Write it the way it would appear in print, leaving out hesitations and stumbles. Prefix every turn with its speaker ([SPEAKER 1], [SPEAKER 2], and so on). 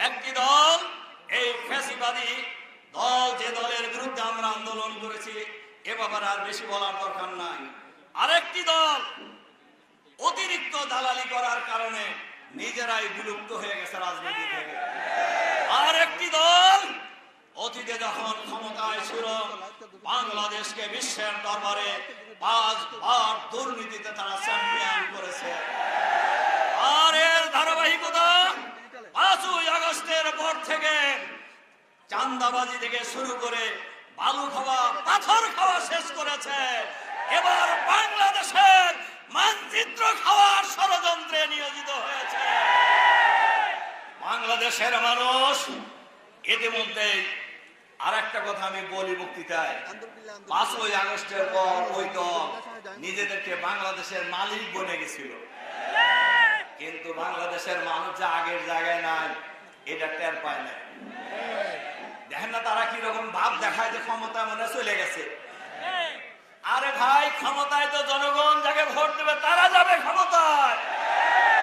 [SPEAKER 1] একটি দল, এই ফ্যাসিবাদী দল, যে দলের বিরুদ্ধে আমরা আন্দোলন করেছি, এ ব্যাপারে আর বেশি বলার দরকার নাই। আরেকটি দল অতিরিক্ত দালালি করার কারণে নিজেরাই বিলুপ্ত হয়ে গেছে রাজনীতি থেকে। আর একটি দল অতীতে যখন ক্ষমতায় ছিল, বাংলাদেশকে বিশ্বের দরবারে 5 বার দুর্নীতিতে তারা চ্যাম্পিয়ন করেছে। আর এর ধারাবাহিকতা 5ই আগস্টের পর থেকে চাঁদাবাজি থেকে শুরু করে বালু খাওয়া, পাথর খাওয়া শেষ করেছে। এবার বাংলাদেশের মানচিত্র খাওয়ার ষড়যন্ত্রে নিয়োজিত হয়েছে। বাংলাদেশের মানুষ ইতিমধ্যে, আর একটা কথা আমি বলি বক্তৃতায়, 5ই আগস্টের পর ওই দল নিজেদেরকে বাংলাদেশের মালিক বনে গেছিল, কিন্তু বাংলাদেশের মানুষ যে আগের জায়গায় নাই এটা টের পায় না। দেখেন না তারা কিরকম ভাব দেখায় যে ক্ষমতা মনে চলে গেছে। আরে ভাই, ক্ষমতায় তো জনগণ যাকে ভোট দেবে তারা যাবে ক্ষমতা।